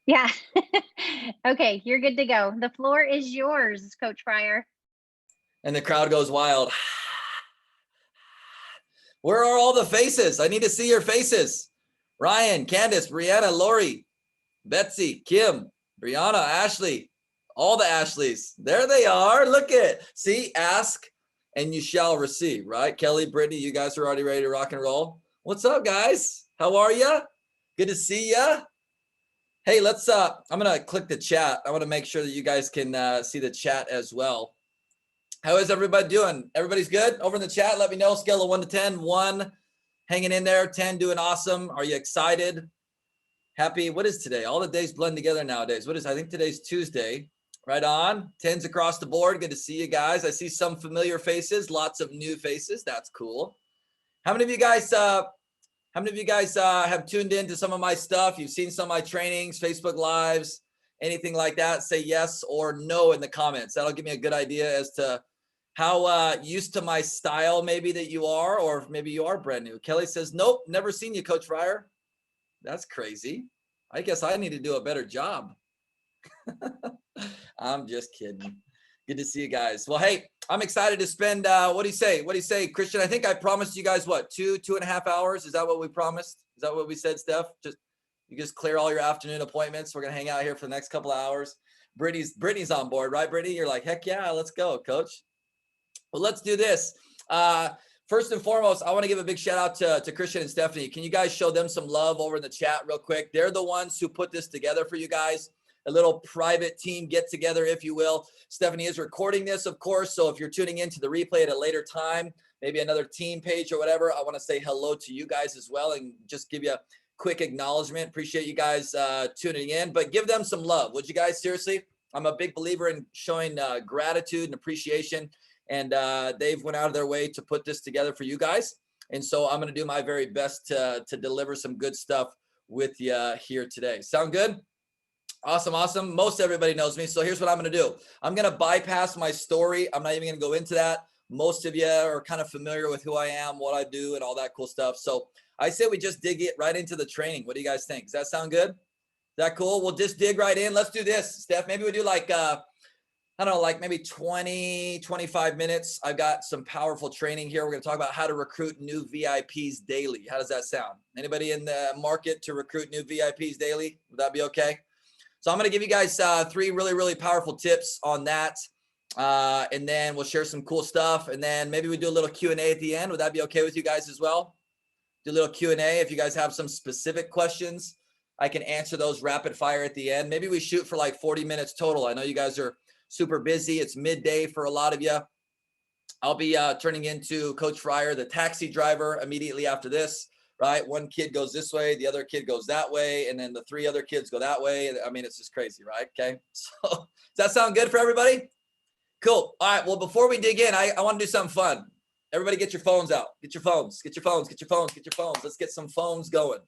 Yeah. Okay, you're good to go. The floor is yours, Coach Fryer. And the crowd goes wild. Where are all the faces? I need to see your faces. Ryan, Candace, Brianna, Lori, Betsy, Kim, Brianna, Ashley, all the Ashleys. There they are. Look at. See, ask and you shall receive, right? Kelly, Brittany, you guys are already ready to rock and roll. What's up, guys? How are you? Good to see ya. Hey, let's I'm gonna click the chat. I want to make sure that you guys can see the chat as well. How is everybody doing? Everybody's good over in the chat. Let me know. Scale of 1 to 10. 1 hanging in there. 10 doing awesome. Are you excited? Happy? What is today? All the days blend together nowadays. What is? I think today's Tuesday. Right on. 10s across the board. Good to see you guys. I see some familiar faces. Lots of new faces. That's cool. How many of you guys? How many of you guys have tuned in to some of my stuff? You've seen some of my trainings, Facebook Lives, anything like that? Say yes or no in the comments. That'll give me a good idea as to how used to my style maybe that you are, or maybe you are brand new. Kelly says, nope, never seen you, Coach Fryer. That's crazy. I guess I need to do a better job. I'm just kidding. Good to see you guys. Well, hey, I'm excited to spend, what do you say? What do you say, Christian? I think I promised you guys, what, 2.5 hours? Is that what we promised? Is that what we said, Steph? You just clear all your afternoon appointments. We're going to hang out here for the next couple of hours. Brittany's on board, right, Brittany? You're like, heck yeah, let's go, coach. Well, let's do this. First and foremost, I want to give a big shout out to Christian and Stephanie. Can you guys show them some love over in the chat real quick? They're the ones who put this together for you guys. A little private team get together, if you will. Stephanie is recording this, of course. So if you're tuning into the replay at a later time, maybe another team page or whatever, I want to say hello to you guys as well and just give you a quick acknowledgement. Appreciate you guys tuning in, but give them some love. Would you guys? Seriously? I'm a big believer in showing gratitude and appreciation. And they've went out of their way to put this together for you guys. And so I'm going to do my very best to deliver some good stuff with you here today. Sound good? Awesome, awesome. Most everybody knows me. So here's what I'm going to do. I'm going to bypass my story. I'm not even going to go into that. Most of you are kind of familiar with who I am, what I do, and all that cool stuff. So I say we just dig it right into the training. What do you guys think? Does that sound good? Is that cool? We'll just dig right in. Let's do this, Steph. Maybe we do like I don't know, like maybe 20, 25 minutes. I've got some powerful training here. We're going to talk about how to recruit new VIPs daily. How does that sound? Anybody in the market to recruit new VIPs daily? Would that be okay? So I'm going to give you guys 3 really, really powerful tips on that. And then we'll share some cool stuff. And then maybe we do a little Q&A at the end. Would that be okay with you guys as well? Do a little Q&A. If you guys have some specific questions, I can answer those rapid fire at the end. Maybe we shoot for like 40 minutes total. I know you guys are super busy. It's midday for a lot of you. I'll be turning into Coach Fryer, the taxi driver, immediately after this, right? One kid goes this way, the other kid goes that way, and then the 3 other kids go that way. I mean, it's just crazy, right? Okay. So does that sound good for everybody? Cool. All right. Well, before we dig in, I want to do something fun. Everybody get your phones out. Get your phones. Get your phones. Get your phones. Get your phones. Let's get some phones going.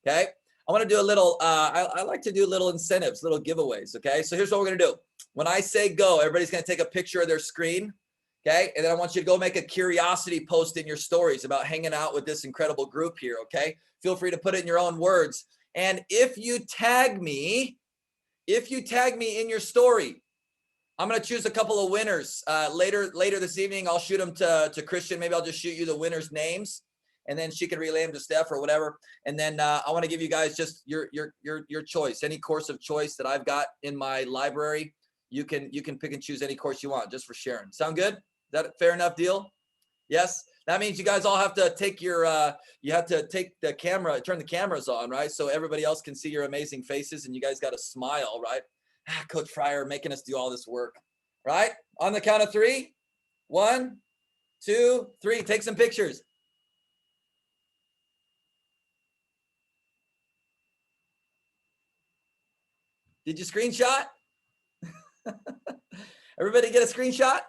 Okay. I want to do a little, I like to do little incentives, little giveaways. Okay. So here's what we're going to do. When I say go, everybody's going to take a picture of their screen. Okay. And then I want you to go make a curiosity post in your stories about hanging out with this incredible group here. Okay. Feel free to put it in your own words. And if you tag me in your story, I'm going to choose a couple of winners later this evening. I'll shoot them to Christian. Maybe I'll just shoot you the winners' names, and then she can relay them to Steph or whatever. And then I want to give you guys just your choice, any course of choice that I've got in my library. You can pick and choose any course you want just for sharing. Sound good? Is that a fair enough deal? Yes. That means you guys all have to take your you have to take the camera, turn the cameras on, right? So everybody else can see your amazing faces, and you guys got to smile, right? Coach Fryer making us do all this work, right? On the count of 3, 1, 2, 3. Take some pictures. Did you screenshot? Everybody get a screenshot?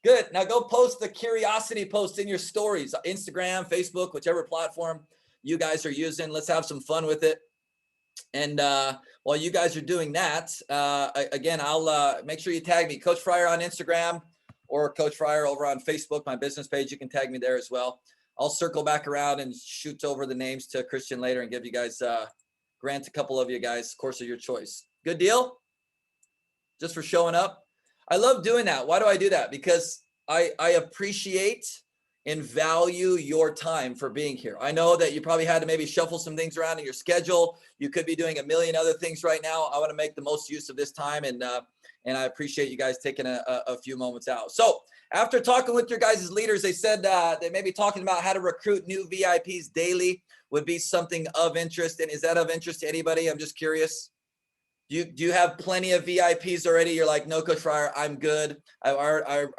Good. Now go post the curiosity post in your stories, Instagram, Facebook, whichever platform you guys are using. Let's have some fun with it. And while you guys are doing that, again, I'll make sure you tag me, Coach Fryer on Instagram or Coach Fryer over on Facebook, my business page. You can tag me there as well. I'll circle back around and shoot over the names to Christian later and give you guys grant a couple of you guys course of your choice. Good deal? Just for showing up. I love doing that. Why do I do that? Because I appreciate and value your time for being here. I know that you probably had to maybe shuffle some things around in your schedule. You could be doing a million other things right now. I want to make the most use of this time, and I appreciate you guys taking a few moments out. So after talking with your guys' leaders, they said they may be talking about how to recruit new VIPs daily would be something of interest. And is that of interest to anybody? I'm just curious. Do you have plenty of VIPs already? You're like, no, Coach Fryer, I'm good. I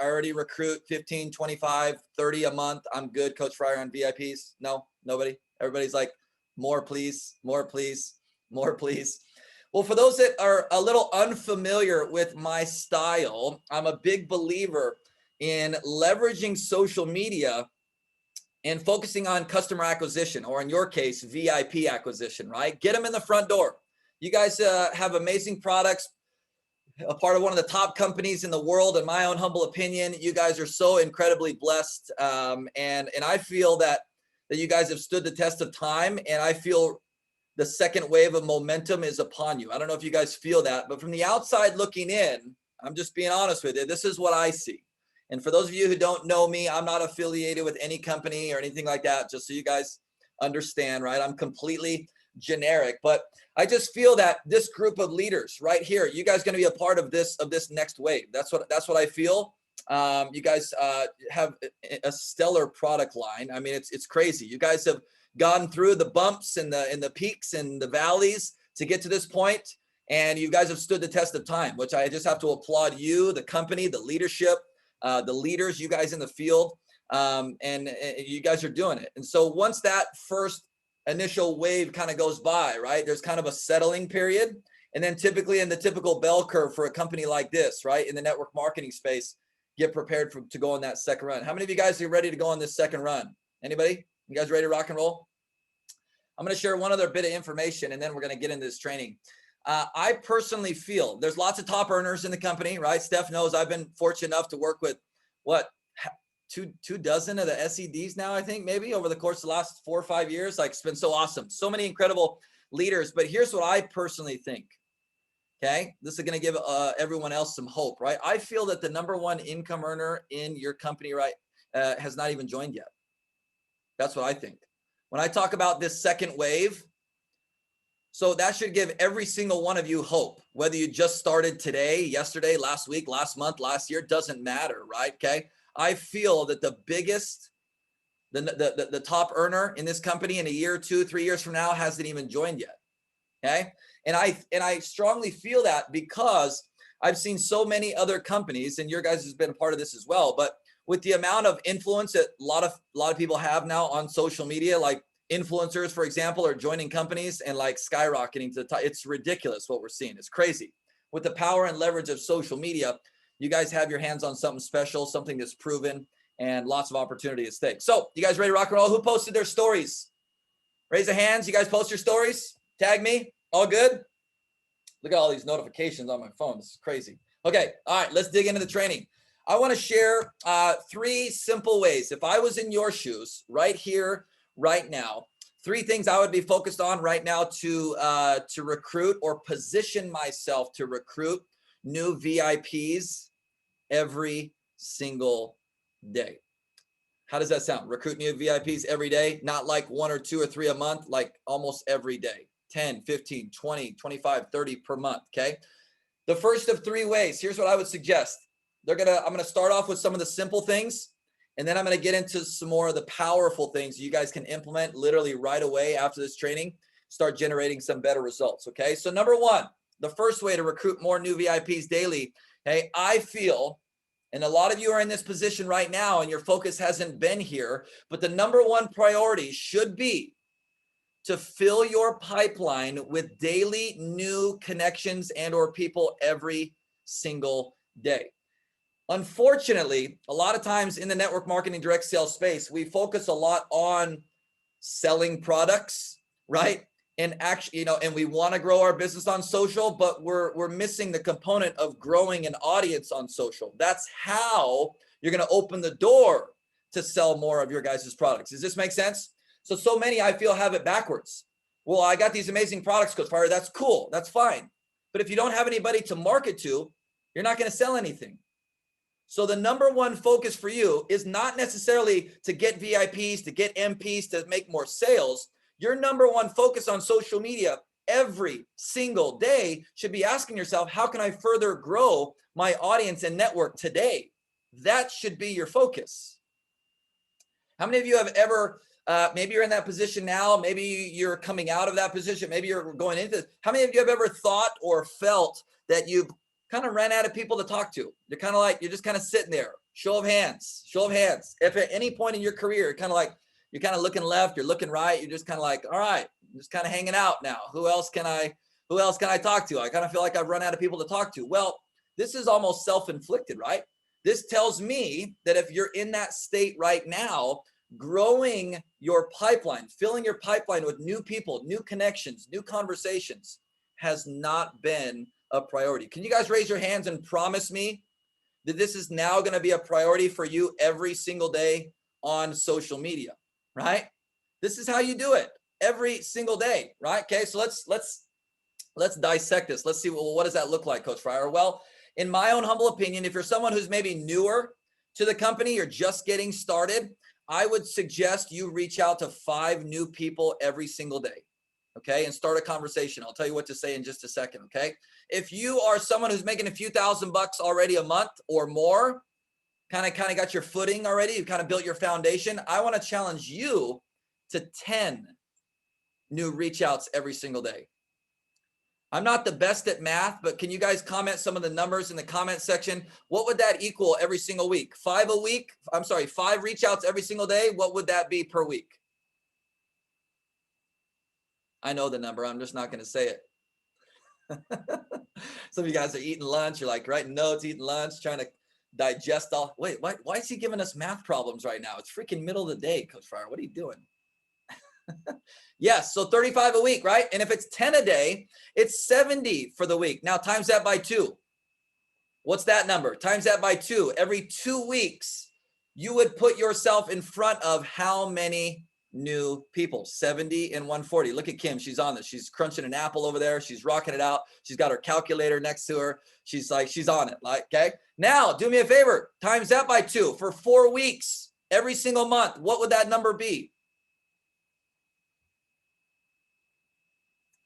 already recruit 15, 25, 30 a month. I'm good, Coach Fryer, on VIPs. No, nobody. Everybody's like, more, please, more, please, more, please. Well, for those that are a little unfamiliar with my style, I'm a big believer in leveraging social media and focusing on customer acquisition, or in your case, VIP acquisition, right? Get them in the front door. You guys have amazing products, a part of one of the top companies in the world. In my own humble opinion, you guys are so incredibly blessed. And I feel that you guys have stood the test of time, and I feel the second wave of momentum is upon you. I don't know if you guys feel that, but from the outside looking in, I'm just being honest with you. This is what I see. And for those of you who don't know me, I'm not affiliated with any company or anything like that, just so you guys understand, right? I'm completely generic, but I just feel that this group of leaders right here, you guys are going to be a part of this next wave. That's what I feel. You guys have a stellar product line. I mean, it's crazy. You guys have gone through the bumps and the peaks and the valleys to get to this point, and you guys have stood the test of time, which I just have to applaud you, the company, the leadership, the leaders, you guys in the field, and you guys are doing it. And so once that first initial wave kind of goes by, right, there's kind of a settling period. And then typically in the typical bell curve for a company like this, right, in the network marketing space, get prepared to go on that second run. How many of you guys are ready to go on this second run? Anybody? You guys ready to rock and roll? I'm going to share one other bit of information, and then we're going to get into this training. I personally feel there's lots of top earners in the company, right? Steph knows I've been fortunate enough to work with two dozen of the SEDs now, I think, maybe over the course of the last 4 or 5 years. Like, it's been so awesome. So many incredible leaders. But here's what I personally think. Okay. This is going to give everyone else some hope, right? I feel that the number one income earner in your company, right, has not even joined yet. That's what I think. When I talk about this second wave, so that should give every single one of you hope, whether you just started today, yesterday, last week, last month, last year, doesn't matter, right? Okay. I feel that the biggest, the top earner in this company in a year, 2, 3 years from now hasn't even joined yet. Okay. And I strongly feel that because I've seen so many other companies, and your guys has been a part of this as well, but with the amount of influence that a lot of people have now on social media, like influencers, for example, are joining companies and like skyrocketing to the top. It's ridiculous what we're seeing. It's crazy. With the power and leverage of social media, you guys have your hands on something special, something that's proven, and lots of opportunity at stake. So you guys ready to rock and roll? Who posted their stories? Raise the hands. You guys post your stories? Tag me. All good? Look at all these notifications on my phone. This is crazy. Okay. All right. Let's dig into the training. I want to share 3 simple ways. If I was in your shoes right here, right now, 3 things I would be focused on right now to recruit or position myself to recruit new VIPs every single day. How does that sound? Recruit new VIPs every day, not like 1 or 2 or 3 a month, like almost every day. 10, 15, 20, 25, 30 per month, okay? The first of 3 ways, here's what I would suggest. I'm going to start off with some of the simple things, and then I'm going to get into some more of the powerful things you guys can implement literally right away after this training, start generating some better results, okay? So number 1, the first way to recruit more new VIPs daily, hey, I feel, and a lot of you are in this position right now and your focus hasn't been here, but the number 1 priority should be to fill your pipeline with daily new connections and or people every single day. Unfortunately, a lot of times in the network marketing direct sales space, we focus a lot on selling products, right? And actually, and we want to grow our business on social, but we're missing the component of growing an audience on social. That's how you're going to open the door to sell more of your guys' products. Does this make sense? So many, I feel, have it backwards. Well, I got these amazing products, Coach Fire. That's cool. That's fine. But if you don't have anybody to market to, you're not going to sell anything. So the number one focus for you is not necessarily to get VIPs, to get MPs, to make more sales. Your number one focus on social media every single day should be asking yourself, how can I further grow my audience and network today? That should be your focus. How many of you have ever, maybe you're in that position now, maybe you're coming out of that position, maybe you're going into this. How many of you have ever thought or felt that you've kind of ran out of people to talk to? You're kind of like, you're just kind of sitting there. Show of hands, show of hands. If at any point in your career, you're kind of like, you're kind of looking left, you're looking right, you're just kind of like, all right, I'm just kind of hanging out now. Who else can I talk to? I kind of feel like I've run out of people to talk to. Well, this is almost self-inflicted, right? This tells me that if you're in that state right now, growing your pipeline, filling your pipeline with new people, new connections, new conversations has not been a priority. Can you guys raise your hands and promise me that this is now going to be a priority for you every single day on social media, right? This is how you do it every single day, right? Okay, so let's dissect this. Let's see, well, what does that look like, Coach Fryer? Well, in my own humble opinion, if you're someone who's maybe newer to the company, you're just getting started, I would suggest you reach out to 5 new people every single day, okay? And start a conversation. I'll tell you what to say in just a second, okay? If you are someone who's making a few $1,000s already a month or more, kind of got your footing already, you've kind of built your foundation, I want to challenge you to 10 new reach outs every single day. I'm not the best at math, but can you guys comment some of the numbers in the comment section? What would that equal every single week? 5 a week? I'm sorry, 5 reach outs every single day. What would that be per week? I know the number. I'm just not going to say it. Some of you guys are eating lunch. You're like writing notes, eating lunch, trying to digest all. Wait, why is he giving us math problems right now? It's freaking middle of the day, Coach Fryer. What are you doing? Yes, so 35 a week, right? And if it's 10 a day, it's 70 for the week. Now times that by 2. What's that number? Times that by 2. Every 2 weeks, you would put yourself in front of how many new people? 70 and 140. Look at Kim. She's on this. She's crunching an apple over there. She's rocking it out. She's got her calculator next to her. She's like, she's on it. Like, okay. Now do me a favor. Times that by 2 for 4 weeks, every single month. What would that number be?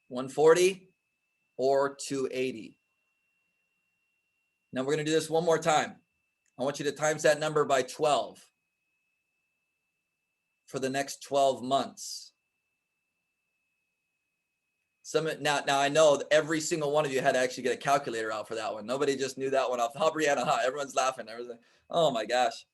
140 or 280. Now we're going to do this one more time. I want you to times that number by 12 for the next 12 months. Now I know that every single one of you had to actually get a calculator out for that one. Nobody just knew that one off. Oh, Brianna, huh? Everyone's laughing. Oh my gosh.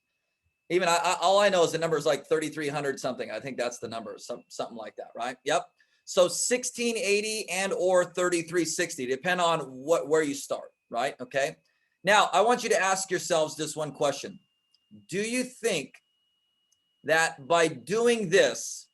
Even all I know is the number is like 3,300 something. I think that's the number, something like that, right? Yep. So 1680 and or 3360, depend on where you start, right? Okay. Now I want you to ask yourselves this one question. Do you think that by doing this,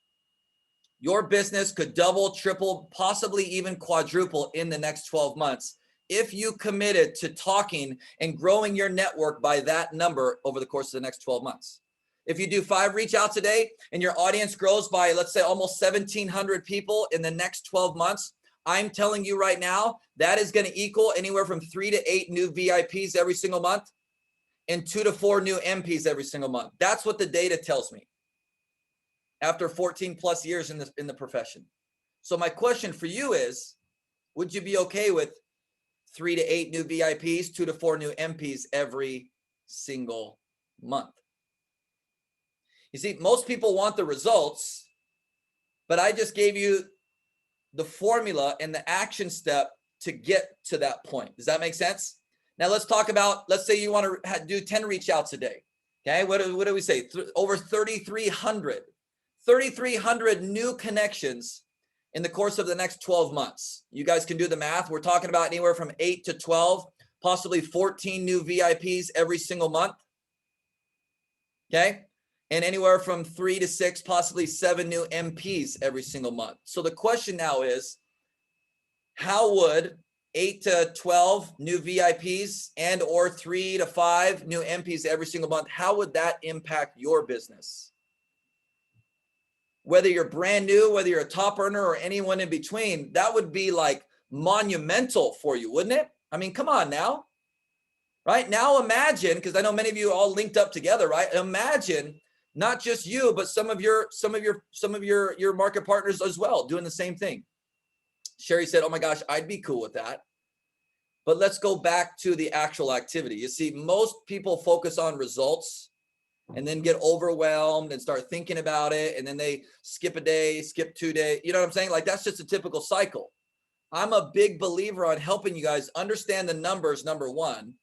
your business could double, triple, possibly even quadruple in the next 12 months if you committed to talking and growing your network by that number over the course of the next 12 months? If you do 5 reach outs a day and your audience grows by, let's say, almost 1,700 people in the next 12 months, I'm telling you right now, that is going to equal anywhere from 3 to 8 new VIPs every single month and 2 to 4 new MPs every single month. That's what the data tells me after 14 plus years in the profession. So my question for you is, would you be okay with 3 to 8 new VIPs, 2 to 4 new MPs every single month? You see, most people want the results, but I just gave you the formula and the action step to get to that point. Does that make sense? Now let's talk about, let's say you want to do 10 reach outs a day. Okay, what do we say? Over 3,300 new connections in the course of the next 12 months. You guys can do the math. We're talking about anywhere from 8 to 12, possibly 14 new VIPs every single month. Okay. And anywhere from 3 to 6, possibly 7 new MPs every single month. So the question now is, how would 8 to 12 new VIPs and or 3 to 5 new MPs every single month, how would that impact your business? whether you're brand new, whether you're a top earner or anyone in between, that would be like monumental for you, wouldn't it? I mean, come on now, right? Now imagine, because I know many of you all linked up together, right? Imagine not just you, but some of your market partners as well doing the same thing. Sherry said, oh my gosh, I'd be cool with that. But let's go back to the actual activity. You see, most people focus on results and then get overwhelmed and start thinking about it. And then they skip a day, skip 2 days. You know what I'm saying? Like, that's just a typical cycle. I'm a big believer on helping you guys understand the numbers, number one,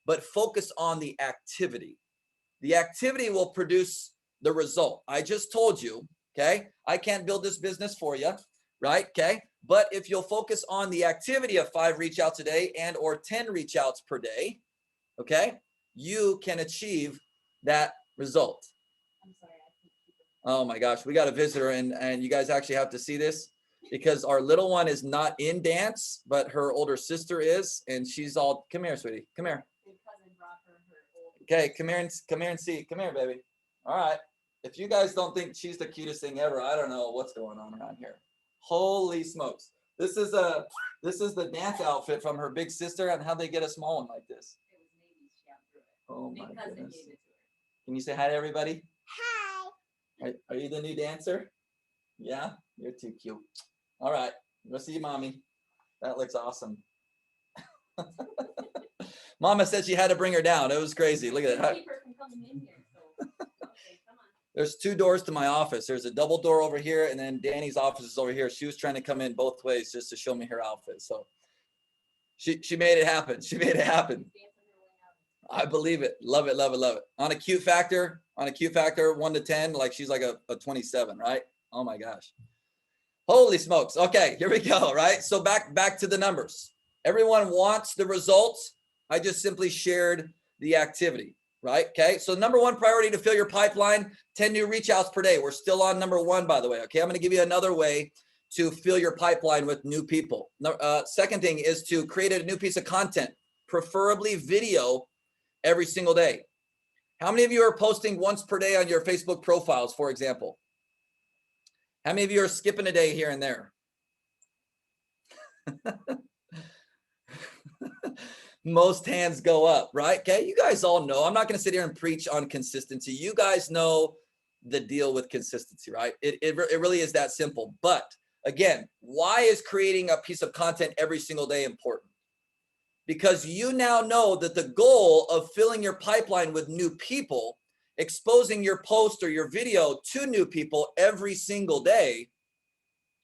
but focus on the activity. The activity will produce the result. I just told you, okay? I can't build this business for you, right? Okay. But if you'll focus on the activity of 5 reach outs a day and or 10 reach outs per day, okay, you can achieve that result. I'm sorry, I can't keep it. Oh my gosh, we got a visitor, and you guys actually have to see this because our little one is not in dance, but her older sister is, and she's all, come here, sweetie, come here. My cousin brought her old. Okay, come here and see, come here, baby. All right. If you guys don't think she's the cutest thing ever, I don't know what's going on around here. Holy smokes. This is the dance outfit from her big sister, and how they get a small one like this. It was Navy, she outgrew it. Oh My my cousin goodness. gave it to her. Can you say hi to everybody? Hi. Are you the new dancer? Yeah, you're too cute. All right, go see mommy. That looks awesome. Mama said she had to bring her down. It was crazy. Look at that. Keep her from coming in here, so. Okay, come on. There's 2 doors to my office. There's a double door over here, and then Danny's office is over here. She was trying to come in both ways just to show me her outfit. So she made it happen. She made it happen. Dancing her way out. I believe it. Love it, love it, love it. On a cute factor, 1 to 10, like she's like a 27, right? Oh my gosh. Holy smokes. Okay, here we go, right? So back to the numbers. Everyone wants the results. I just simply shared the activity, right? Okay, so number 1 priority to fill your pipeline, 10 new reach outs per day. We're still on number 1, by the way. Okay, I'm going to give you another way to fill your pipeline with new people. Second thing is to create a new piece of content, preferably video, every single day. How many of you are posting once per day on your Facebook profiles, for example? How many of you are skipping a day here and there? Most hands go up, right? Okay, you guys all know. I'm not going to sit here and preach on consistency. You guys know the deal with consistency, right? It really is that simple. But again, why is creating a piece of content every single day important? Because you now know that the goal of filling your pipeline with new people, exposing your post or your video to new people every single day,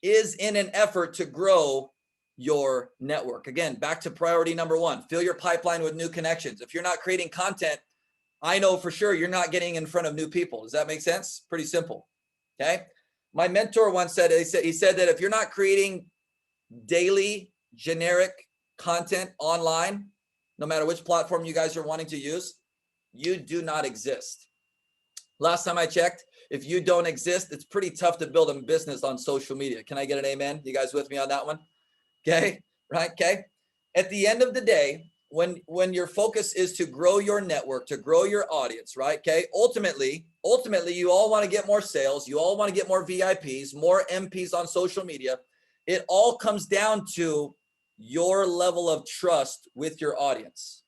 is in an effort to grow your network. Again, back to priority number 1, fill your pipeline with new connections. If you're not creating content, I know for sure you're not getting in front of new people. Does that make sense? Pretty simple. Okay. My mentor once said, he said that if you're not creating daily generic content online, no matter which platform you guys are wanting to use, you do not exist. Last time I checked, if you don't exist, it's pretty tough to build a business on social media. Can I get an amen? You guys with me on that one? Okay, right? Okay. At the end of the day, when your focus is to grow your network, to grow your audience, right? Okay. Ultimately, you all want to get more sales. You all want to get more VIPs, more MPs on social media. It all comes down to your level of trust with your audience.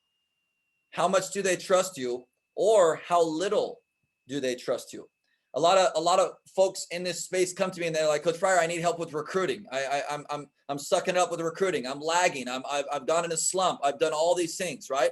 How much do they trust you, or how little do they trust you? A lot of folks in this space come to me and they're like, Coach Fryer, I need help with recruiting. I'm sucking up with recruiting. I'm lagging. I've gone in a slump. I've done all these things, right?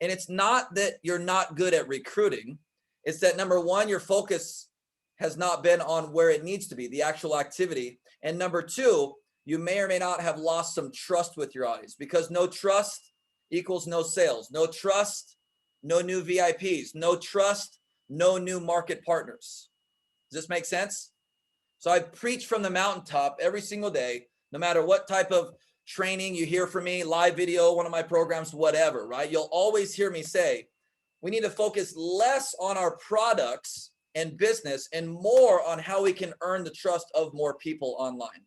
And it's not that you're not good at recruiting. It's that number 1, your focus has not been on where it needs to be, the actual activity. And number 2, you may or may not have lost some trust with your audience, because no trust equals no sales. No trust, no new VIPs. No trust, no new market partners. Does this make sense? So I preach from the mountaintop every single day, no matter what type of training you hear from me, live video, one of my programs, whatever, right? You'll always hear me say, we need to focus less on our products and business and more on how we can earn the trust of more people online.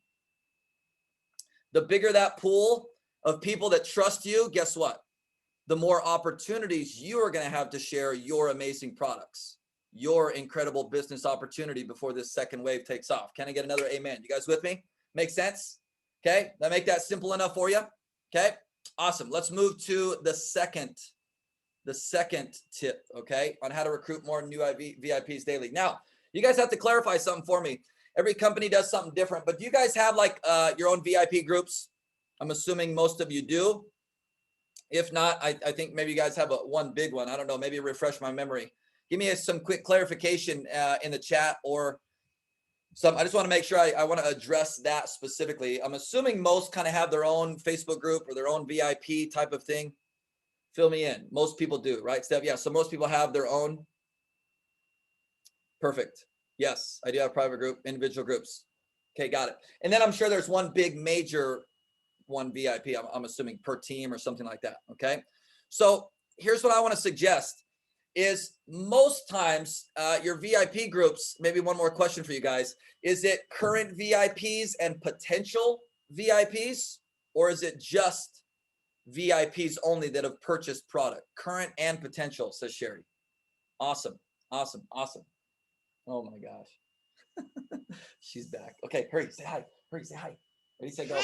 The bigger that pool of people that trust you, guess what? The more opportunities you are going to have to share your amazing products. your incredible business opportunity before this second wave takes off. Can I get another amen? You guys with me? Make sense? Okay, that make that simple enough for you? Okay, awesome. Let's move to the second tip, okay, on how to recruit more new VIPs daily. Now, you guys have to clarify something for me. Every company does something different, but do you guys have like your own VIP groups? I'm assuming most of you do. If not, I think maybe you guys have one big one. I don't know, maybe refresh my memory. Give me some quick clarification in the chat or some. I just want to make sure I want to address that specifically. I'm assuming most kind of have their own Facebook group or their own VIP type of thing. Fill me in. Most people do, right, Steph? Yeah, so most people have their own. Perfect. Yes, I do have private group, individual groups. Okay, got it. And then I'm sure there's one big major one VIP, I'm assuming per team or something like that, okay? So here's what I want to suggest is most times your VIP groups, maybe one more question for you guys, is it current VIPs and potential VIPs, or is it just VIPs only that have purchased product? Current and potential, says Sherry. Awesome, awesome, awesome. Oh my gosh. She's back. Okay, hurry, say hi. Hurry, say hi. Ready, say go.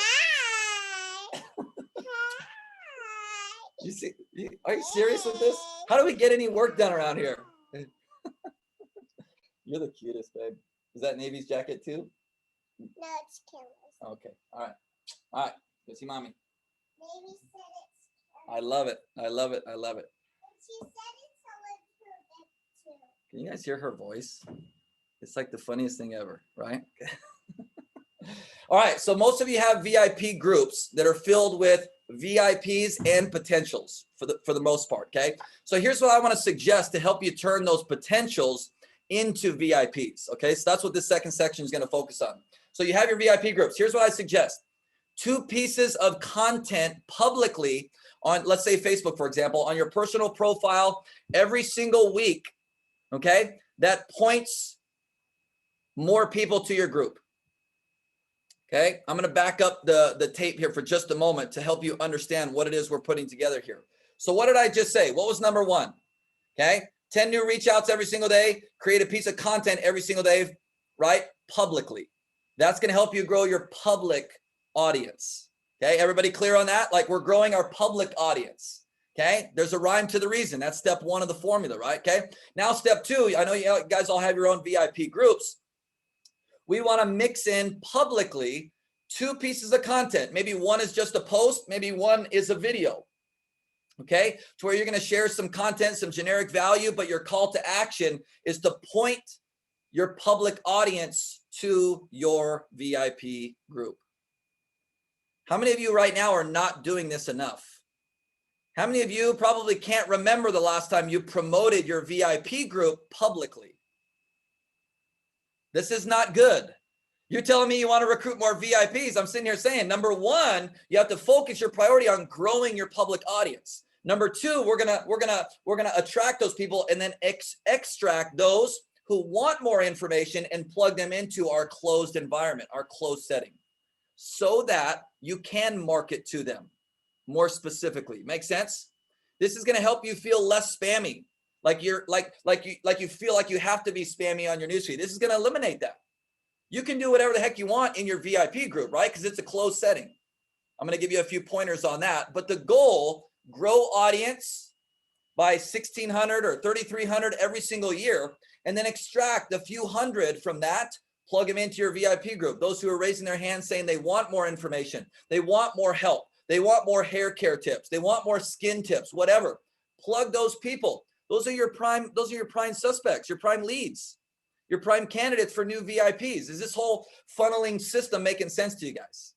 You see, are you serious with this? How do we get any work done around here? You're the cutest, babe. Is that Navy's jacket too? No, it's Kayla's. Okay, all right. All right, go see mommy. Navy said it's I love it. I love it. I love it. She said it's a little too. Can you guys hear her voice? It's like the funniest thing ever, right? All right, so most of you have VIP groups that are filled with VIPs and potentials for the most part, okay? So here's what I want to suggest to help you turn those potentials into VIPs, okay? So that's what this second section is going to focus on. So you have your VIP groups. Here's what I suggest. 2 pieces of content publicly on, let's say Facebook, for example, on your personal profile every single week, okay? That points more people to your group. Okay, I'm going to back up the tape here for just a moment to help you understand what it is we're putting together here. So what did I just say? What was number 1? Okay, 10 new reach outs every single day, create a piece of content every single day, right? Publicly. That's going to help you grow your public audience. Okay, everybody clear on that? Like we're growing our public audience. Okay, there's a rhyme to the reason. That's step 1 of the formula, right? Okay, now step 2, I know you guys all have your own VIP groups. We want to mix in publicly 2 pieces of content. Maybe one is just a post, maybe one is a video. Okay, to where you're going to share some content, some generic value, but your call to action is to point your public audience to your VIP group. How many of you right now are not doing this enough? How many of you probably can't remember the last time you promoted your VIP group publicly? This is not good. You're telling me you want to recruit more VIPs. I'm sitting here saying, number 1, you have to focus your priority on growing your public audience. Number 2, we're gonna attract those people and then extract those who want more information and plug them into our closed environment, our closed setting, so that you can market to them more specifically. Make sense? This is going to help you feel less spammy. Like you're like you feel like you have to be spammy on your newsfeed. This is going to eliminate that. You can do whatever the heck you want in your VIP group, right? Because it's a closed setting. I'm going to give you a few pointers on that. But the goal, grow audience by 1,600 or 3,300 every single year, and then extract a few hundred from that, plug them into your VIP group. Those who are raising their hands saying they want more information, they want more help, they want more hair care tips, they want more skin tips, whatever. Plug those people. Those are your prime suspects, your prime leads, your prime candidates for new VIPs. Is this whole funneling system making sense to you guys?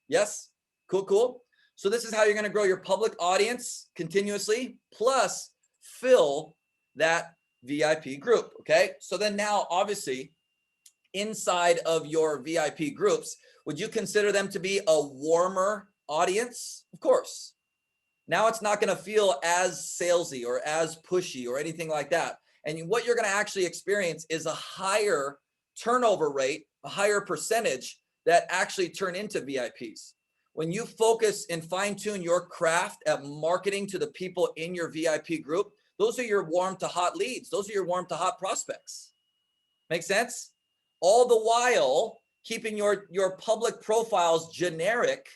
Yes? Cool. So this is how you're going to grow your public audience continuously, plus fill that VIP group, okay? So then now, obviously, inside of your VIP groups, would you consider them to be a warmer audience? Of course. Now it's not going to feel as salesy or as pushy or anything like that. And what you're going to actually experience is a higher turnover rate, a higher percentage that actually turn into VIPs. When you focus and fine tune your craft at marketing to the people in your VIP group, Those are your warm to hot leads. Those are your warm to hot prospects. Make sense? All the while keeping your public profiles generic,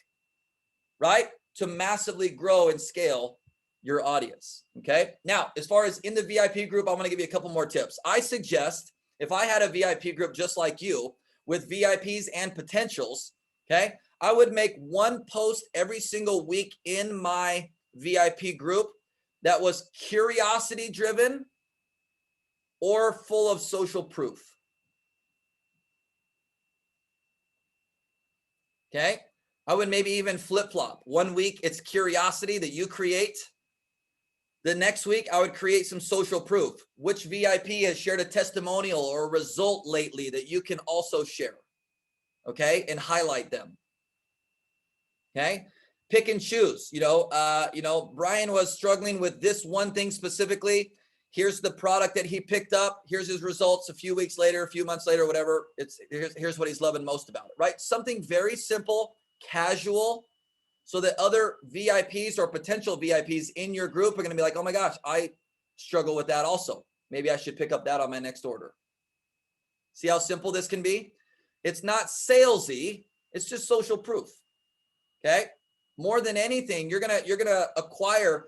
right? To massively grow and scale your audience. Okay. Now, as far as in the VIP group, I'm going to give you a couple more tips. I suggest if I had a VIP group just like you with VIPs and potentials, okay, I would make one post every single week in my VIP group that was curiosity driven or full of social proof. Okay. I would maybe even flip flop. 1 week, it's curiosity that you create. The next week, I would create some social proof. Which VIP has shared a testimonial or a result lately that you can also share? Okay. And highlight them. Okay. Pick and choose. Brian was struggling with this one thing specifically. Here's the product that he picked up. Here's his results a few weeks later, a few months later, whatever. Here's what he's loving most about it, right? Something very simple, casual, so that other VIPs or potential VIPs in your group are going to be like, oh my gosh, I struggle with that also. Maybe I should pick up that on my next order. See how simple this can be? It's not salesy. It's just social proof. Okay. More than anything, you're going to acquire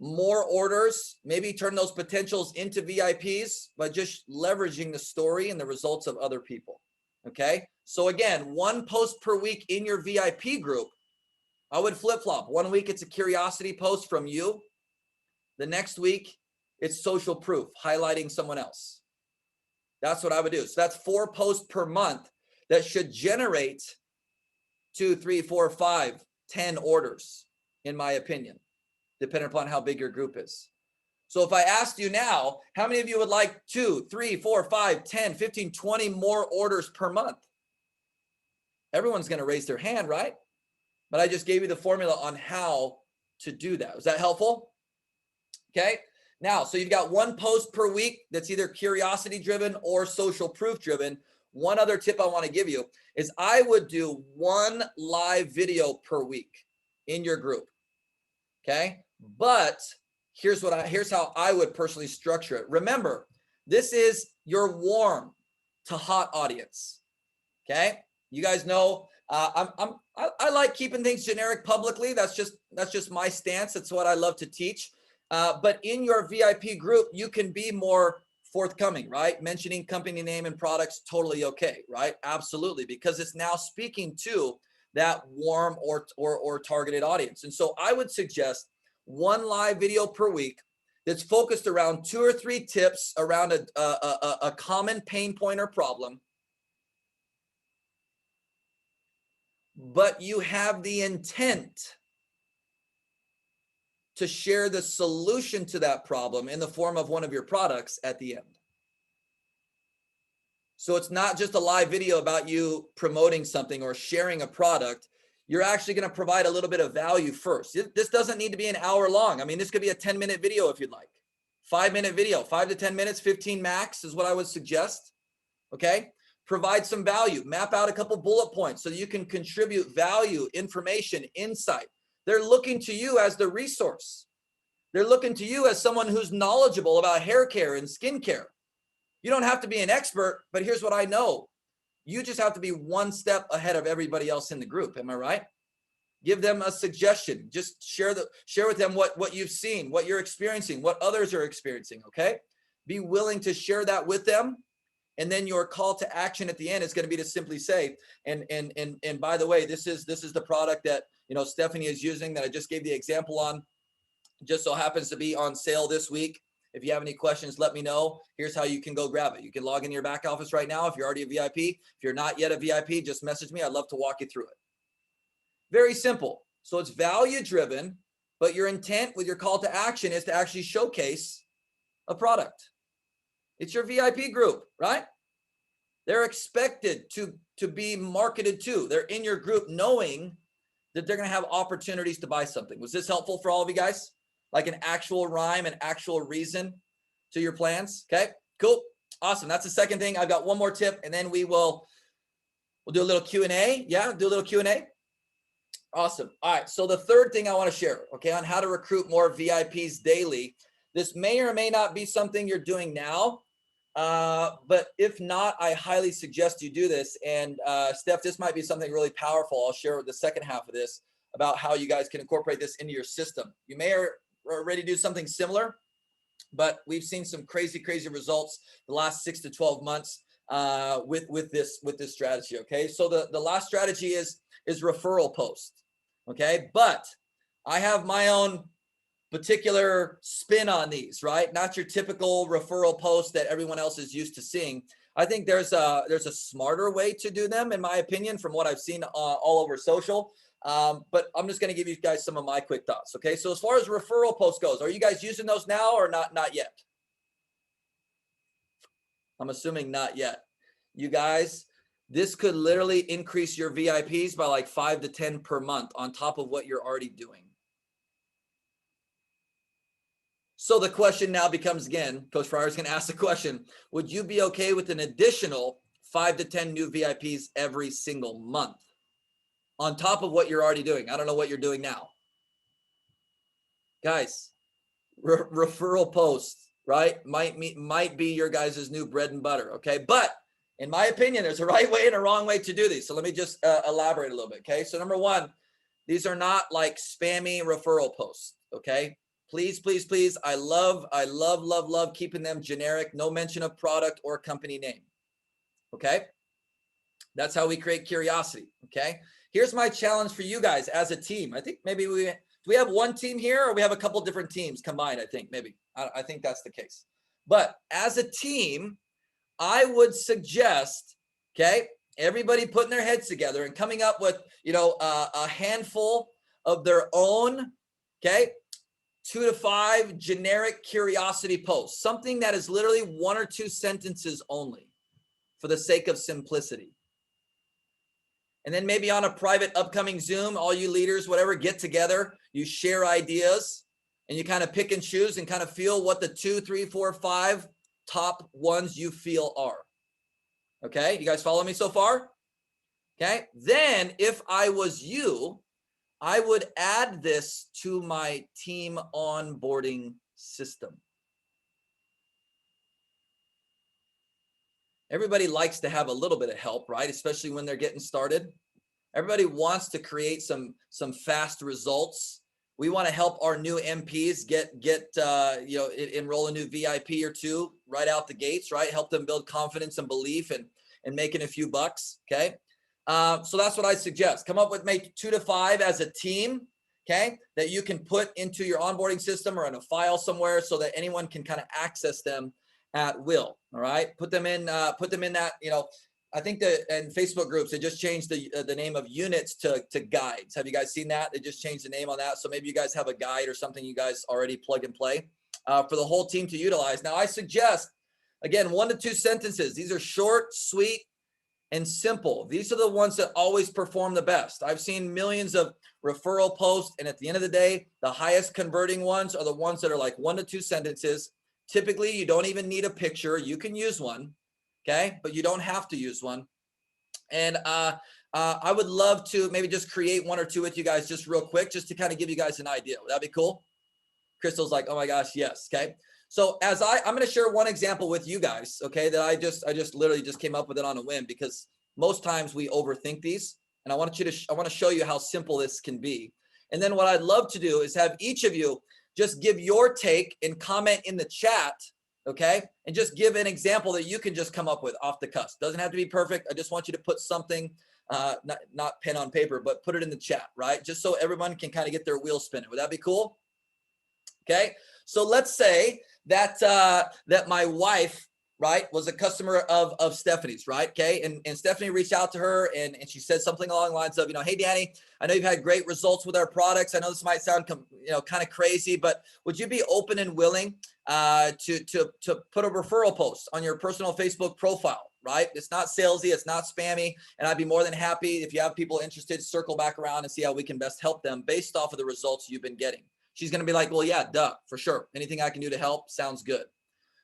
more orders, maybe turn those potentials into VIPs by just leveraging the story and the results of other people. Okay. So again, one post per week in your VIP group, I would flip flop. 1 week, it's a curiosity post from you. The next week, it's social proof, highlighting someone else. That's what I would do. So that's 4 posts per month that should generate 2, 3, 4, 5, 10 orders, in my opinion, depending upon how big your group is. So if I asked you now, how many of you would like 2, 3, 4, 5, 10, 15, 20 more orders per month? Everyone's going to raise their hand, right? But I just gave you the formula on how to do that. Was that helpful? Okay. Now, so you've got 1 post per week that's either curiosity driven or social proof driven. One other tip I want to give you is I would do 1 live video per week in your group. Okay. But here's how I would personally structure it. Remember, this is your warm to hot audience. Okay. You guys know I like keeping things generic publicly. That's just my stance. That's what I love to teach. But in your VIP group, you can be more forthcoming, right? Mentioning company name and products, totally okay, right? Absolutely, because it's now speaking to that warm or targeted audience. And so I would suggest 1 live video per week that's focused around 2 or 3 tips around a common pain point or problem. But you have the intent to share the solution to that problem in the form of one of your products at the end. So it's not just a live video about you promoting something or sharing a product. You're actually going to provide a little bit of value first. This doesn't need to be an hour long. I mean, this could be a 10-minute video if you'd like. 5-minute video, 5 to 10 minutes, 15 max is what I would suggest. Okay. Provide some value, map out a couple bullet points so you can contribute value, information, insight. They're looking to you as the resource. They're looking to you as someone who's knowledgeable about hair care and skin care. You don't have to be an expert, but here's what I know. You just have to be 1 step ahead of everybody else in the group. Am I right? Give them a suggestion. Just share with them what you've seen, what you're experiencing, what others are experiencing. Okay. Be willing to share that with them. And then your call to action at the end is going to be to simply say, and by the way, this is the product that, Stephanie is using that I just gave the example on. Just so happens to be on sale this week. If you have any questions, let me know. Here's how you can go grab it. You can log in your back office right now if you're already a VIP. If you're not yet a VIP, just message me. I'd love to walk you through it. Very simple. So it's value driven, but your intent with your call to action is to actually showcase a product. It's your VIP group, right? They're expected to be marketed to. They're in your group knowing that they're going to have opportunities to buy something. Was this helpful for all of you guys? Like an actual rhyme, an actual reason to your plans? Okay, cool. Awesome. That's the second thing. I've got one more tip and then we'll do a little Q&A. Yeah, do a little Q&A. Awesome. All right. So the third thing I want to share, okay, on how to recruit more VIPs daily This may or may not be something you're doing now. But if not, I highly suggest you do this. And Steph, this might be something really powerful. I'll share the second half of this about how you guys can incorporate this into your system. You may already do something similar, but we've seen some crazy results the last 6 to 12 months with this strategy. Okay, so the last strategy is referral post. Okay, but I have my own particular spin on these, right? Not your typical referral post that everyone else is used to seeing. I think there's a smarter way to do them, in my opinion, from what I've seen all over social. But I'm just going to give you guys some of my quick thoughts. Okay, so as far as referral post goes, are you guys using those now or not yet? I'm assuming not yet. You guys, this could literally increase your VIPs by like 5 to 10 per month on top of what you're already doing. So the question now becomes, again, Coach Fryer is going to ask the question, would you be okay with an additional 5 to 10 new VIPs every single month on top of what you're already doing? I don't know what you're doing now. Guys, referral posts, right? Might be your guys' new bread and butter, okay? But in my opinion, there's a right way and a wrong way to do these. So let me just elaborate a little bit, okay? So number one, these are not like spammy referral posts, okay? Please, please, please. I love keeping them generic. No mention of product or company name. Okay. That's how we create curiosity. Okay. Here's my challenge for you guys as a team. I think maybe do we have one team here or we have a couple different teams combined? I think maybe, I think that's the case. But as a team, I would suggest, okay, everybody putting their heads together and coming up with, a handful of their own, okay, 2 to 5 generic curiosity posts, something that is literally 1 or 2 sentences only for the sake of simplicity. And then maybe on a private upcoming Zoom, all you leaders, whatever, get together, you share ideas and you kind of pick and choose and kind of feel what the 2, 3, 4, 5 top ones you feel are. Okay. You guys follow me so far? Okay. Then if I was you, I would add this to my team onboarding system. Everybody likes to have a little bit of help, right? Especially when they're getting started. Everybody wants to create some fast results. We want to help our new MPs enroll a new VIP or 2 right out the gates, right? Help them build confidence and belief and making a few bucks, okay? So that's what I suggest. Come up with maybe 2 to 5 as a team, okay, that you can put into your onboarding system or in a file somewhere so that anyone can kind of access them at will. All right, put them in that. I think that in Facebook groups they just changed the name of units to guides. Have you guys seen that? They just changed the name on that. So maybe you guys have a guide or something you guys already plug and play for the whole team to utilize. Now I suggest again 1 to 2 sentences. These are short, sweet, and simple. These are the ones that always perform the best. I've seen millions of referral posts, and at the end of the day, the highest converting ones are the ones that are like 1 to 2 sentences. Typically, you don't even need a picture. You can use one, okay? But you don't have to use one. And I would love to maybe just create 1 or 2 with you guys just real quick, just to kind of give you guys an idea. Would that be cool? Crystal's like, oh my gosh, yes, okay? So as I'm going to share one example with you guys, okay, that I just literally just came up with it on a whim because most times we overthink these, and I want to show you how simple this can be. And then what I'd love to do is have each of you just give your take and comment in the chat, okay, and just give an example that you can just come up with off the cuff. Doesn't have to be perfect. I just want you to put something, not pen on paper, but put it in the chat, right? Just so everyone can kind of get their wheels spinning. Would that be cool? Okay, so let's say that my wife, right, was a customer of Stephanie's, right? Okay, and Stephanie reached out to her and she said something along the lines of, hey Danny, I know you've had great results with our products. I know this might sound kind of crazy, but would you be open and willing to put a referral post on your personal Facebook profile, right? It's not salesy, it's not spammy, and I'd be more than happy if you have people interested, circle back around and see how we can best help them based off of the results you've been getting. She's going to be like, well, yeah, duh, for sure. Anything I can do to help sounds good.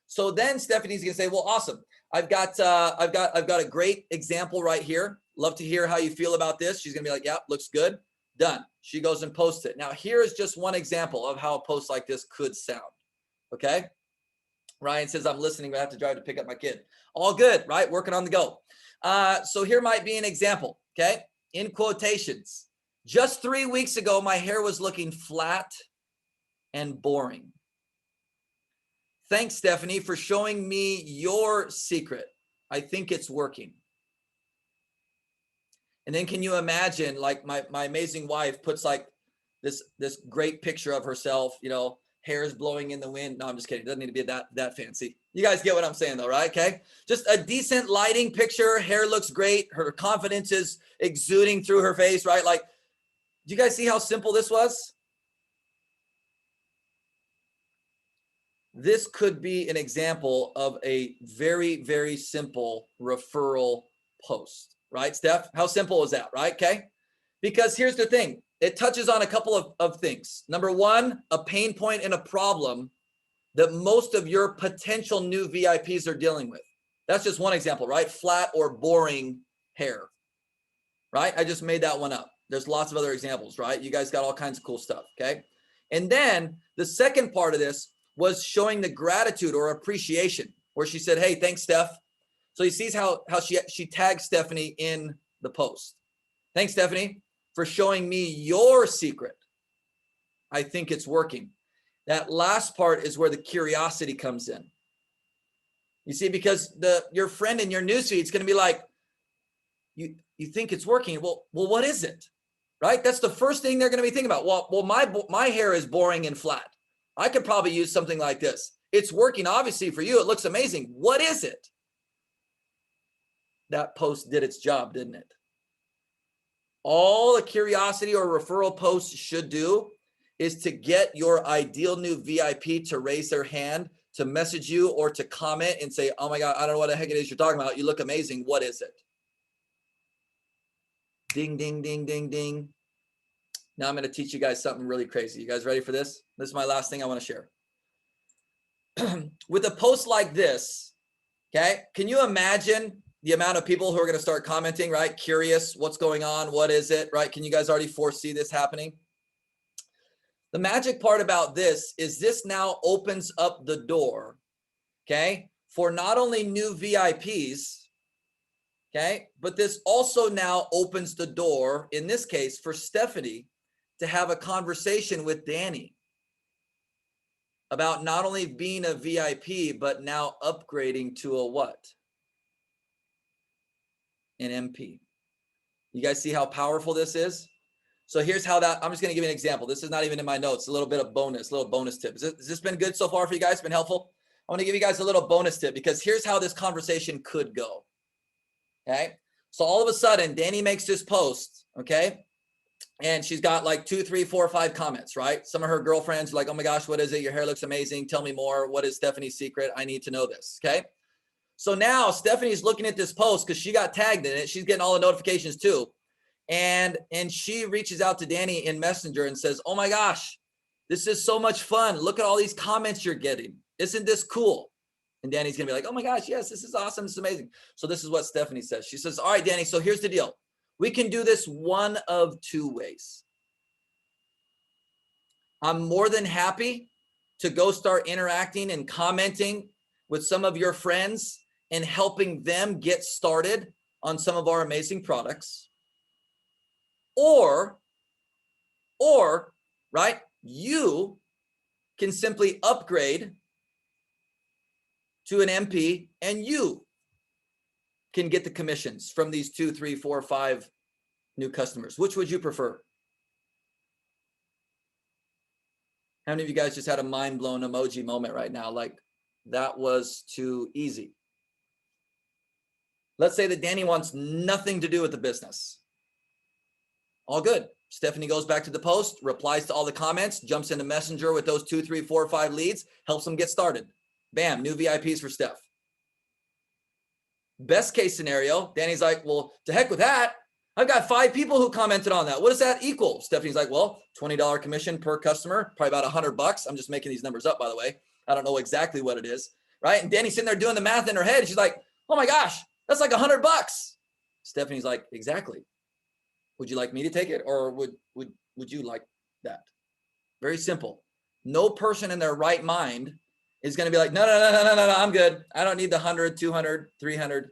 So then Stephanie's going to say, well, awesome. I've got a great example right here. Love to hear how you feel about this. She's going to be like, yeah, looks good. Done. She goes and posts it. Now, here is just one example of how a post like this could sound. Okay. Ryan says, I'm listening, but I have to drive to pick up my kid. All good, right? Working on the go. So here might be an example. Okay. In quotations, just 3 weeks ago, my hair was looking flat and boring. Thanks, Stephanie, for showing me your secret. I think it's working. And then can you imagine, like my amazing wife puts like this great picture of herself, you know, hair's blowing in the wind. No, I'm just kidding. It doesn't need to be that fancy. You guys get what I'm saying though, right? Okay. Just a decent lighting picture. Hair looks great. Her confidence is exuding through her face, right? Like, do you guys see how simple this was? This could be an example of a very, very simple referral post, right, Steph? How simple is that, right? Okay. Because here's the thing. It touches on a couple of things. Number one, a pain point and a problem that most of your potential new VIPs are dealing with. That's just one example, right? Flat or boring hair, right? I just made that one up. There's lots of other examples, right? You guys got all kinds of cool stuff, okay? And then the second part of this was showing the gratitude or appreciation, where she said, hey, thanks, Steph. So you see how she tagged Stephanie in the post. Thanks, Stephanie, for showing me your secret. I think it's working. That last part is where the curiosity comes in. You see, because your friend in your newsfeed is going to be like, you think it's working. Well, what is it? Right? That's the first thing they're going to be thinking about. Well, my hair is boring and flat. I could probably use something like this. It's working, obviously, for you. It looks amazing. What is it? That post did its job, didn't it? All a curiosity or referral post should do is to get your ideal new VIP to raise their hand, to message you, or to comment and say, oh my God, I don't know what the heck it is you're talking about. You look amazing. What is it? Ding, ding, ding, ding, ding. Now I'm going to teach you guys something really crazy. You guys ready for this? This is my last thing I want to share. With a post like this, okay, can you imagine the amount of people who are going to start commenting, right? Curious, what's going on? What is it, right? Can you guys already foresee this happening? The magic part about this is this now opens up the door, okay, for not only new VIPs, okay, but this also now opens the door, in this case, for Stephanie to have a conversation with Danny about not only being a VIP, but now upgrading to a what? An MP. You guys see how powerful this is? So here's how that, I'm just going to give you an example. This is not even in my notes, a little bit of bonus, little bonus tip. Has this been good so far for you guys? Been helpful? I want to give you guys a little bonus tip, because here's how this conversation could go. Okay. So all of a sudden, Danny makes this post. Okay. And she's got like 2, 3, 4, 5 comments, right? Some of her girlfriends are like, oh my gosh, what is it? Your hair looks amazing. Tell me more. What is Stephanie's secret? I need to know this. Okay. So now Stephanie's looking at this post because she got tagged in it. She's getting all the notifications too. And she reaches out to Danny in Messenger and says, oh my gosh, this is so much fun. Look at all these comments you're getting. Isn't this cool? And Danny's going to be like, oh my gosh, yes, this is awesome. This is amazing. So this is what Stephanie says. She says, all right, Danny, so here's the deal. We can do this one of 2 ways. I'm more than happy to go start interacting and commenting with some of your friends and helping them get started on some of our amazing products. Or, right, you can simply upgrade to an MP and you can get the commissions from these 2, 3, 4, 5 new customers. Which would you prefer? How many of you guys just had a mind-blown emoji moment right now? Like, that was too easy. Let's say that Danny wants nothing to do with the business. All good. Stephanie goes back to the post, replies to all the comments, jumps into Messenger with those 2, 3, 4, 5 leads, helps them get started. Bam, new VIPs for Steph. Best case scenario, Danny's like, well, to heck with that. I've got 5 people who commented on that. What does that equal? Stephanie's like, well, $20 commission per customer, probably about $100. I'm just making these numbers up, by the way. I don't know exactly what it is, right? And Danny's sitting there doing the math in her head. She's like, oh my gosh, that's like $100. Stephanie's like, exactly. Would you like me to take it, or would you like that? Very simple. No person in their right mind is going to be like, no, no, no, no, no, no, no, I'm good. I don't need the 100, 200, 300.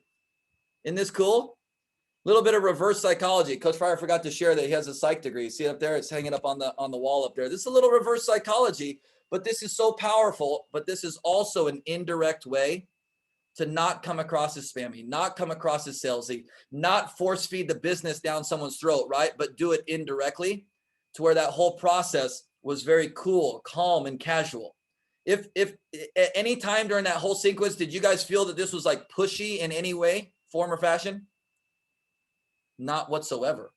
Isn't this cool? A little bit of reverse psychology. Coach Fryer forgot to share that he has a psych degree. See it up there? It's hanging up on the wall up there. This is a little reverse psychology, but this is so powerful. But this is also an indirect way to not come across as spammy, not come across as salesy, not force feed the business down someone's throat, right? But do it indirectly to where that whole process was very cool, calm, and casual. If at any time during that whole sequence, did you guys feel that this was like pushy in any way, form, or fashion? Not whatsoever.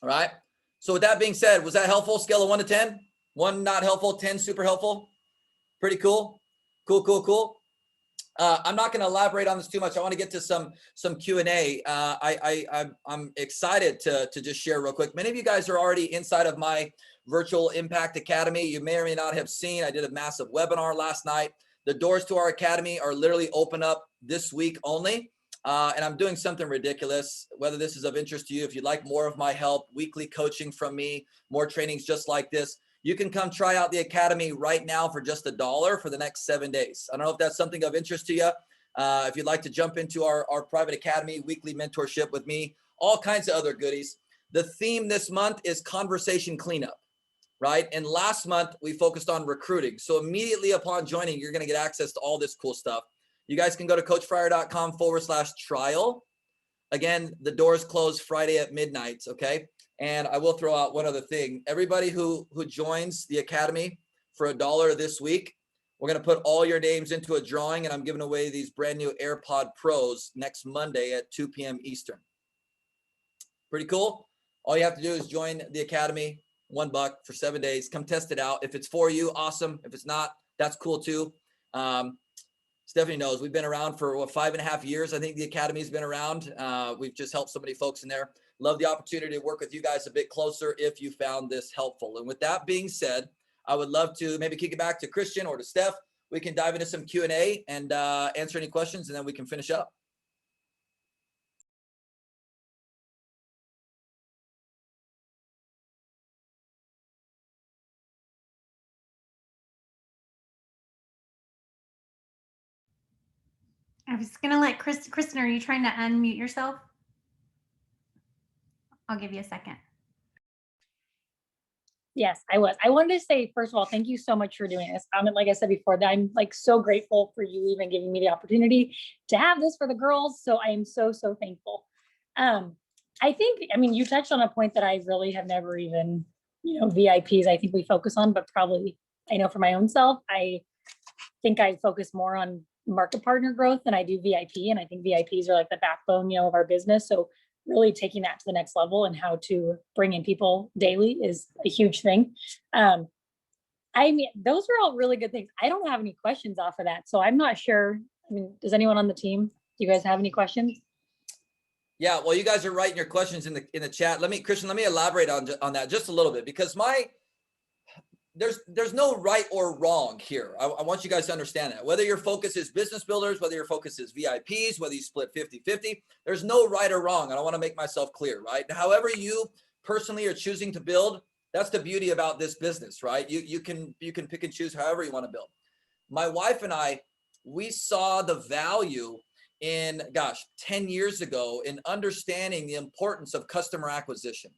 All right. So with that being said, was that helpful? Scale of 1 to 10? 1 not helpful, 10 super helpful. Pretty cool. Cool. I'm not going to elaborate on this too much. I want to get to some Q&A. I'm excited to just share real quick. Many of you guys are already inside of my Virtual Impact Academy. You may or may not have seen, I did a massive webinar last night. The doors to our academy are literally open up this week only. And I'm doing something ridiculous, whether this is of interest to you. If you'd like more of my help, weekly coaching from me, more trainings just like this, you can come try out the academy right now for just $1 for the next 7 days. I don't know if that's something of interest to you. If you'd like to jump into our private academy, weekly mentorship with me, all kinds of other goodies. The theme this month is conversation cleanup, right? And last month we focused on recruiting. So immediately upon joining, you're going to get access to all this cool stuff. You guys can go to coachfryer.com/trial. Again, the doors close Friday at midnight, okay? And I will throw out one other thing. Everybody who joins the academy for $1 this week, we're going to put all your names into a drawing, and I'm giving away these brand new AirPod Pros next Monday at 2 p.m. Eastern. Pretty cool. All you have to do is join the academy, $1 for 7 days. Come test it out. If it's for you, awesome. If it's not, that's cool too. Stephanie knows we've been around for 5.5 years. I think the academy's been around. We've just helped so many folks in there. Love the opportunity to work with you guys a bit closer if you found this helpful. And with that being said, I would love to maybe kick it back to Christian or to Steph. We can dive into some Q&A and answer any questions, and then we can finish up. I was going to let Kristen, are you trying to unmute yourself? I'll give you a second. Yes, I was. I wanted to say, first of all, thank you so much for doing this. Like I said before, that I'm like so grateful for you even giving me the opportunity to have this for the girls. So I am so thankful. I mean, you touched on a point that I really have never even, VIPs, I think we focus on, but probably I know for my own self, I think I focus more on market partner growth than I do VIP. And I think VIPs are like the backbone, of our business. So really taking that to the next level and how to bring in people daily is a huge thing. I mean, those are all really good things. I don't have any questions off of that. So I'm not sure. I mean, does anyone on the team, do you guys have any questions? Yeah, well, you guys are writing your questions in the chat. Christian, let me elaborate on that just a little bit, because there's no right or wrong here. I want you guys to understand that. Whether your focus is business builders, whether your focus is VIPs, whether you split 50-50, there's no right or wrong. I don't want to make myself clear, right? However you personally are choosing to build, that's the beauty about this business, right? You can pick and choose however you want to build. My wife and I, we saw the value in, 10 years ago in understanding the importance of customer acquisition.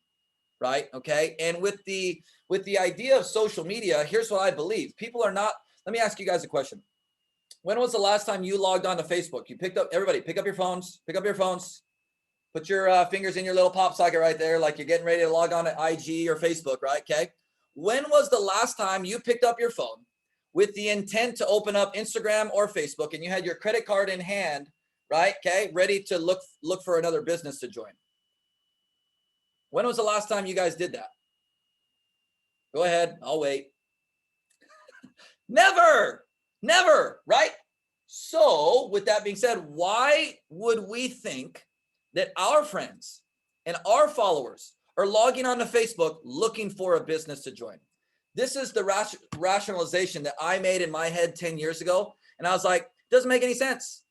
Right. Okay. And with the idea of social media, here's what I believe. People are not, let me ask you guys a question. When was the last time you logged on to Facebook? You pick up your phones, put your fingers in your little pop socket right there. Like you're getting ready to log on to IG or Facebook, right? Okay. When was the last time you picked up your phone with the intent to open up Instagram or Facebook and you had your credit card in hand, right? Okay. Ready to look for another business to join? When was the last time you guys did that? Go ahead. I'll wait. Never, right? So with that being said, why would we think that our friends and our followers are logging onto Facebook looking for a business to join? This is the rationalization that I made in my head 10 years ago. And I was like, doesn't make any sense.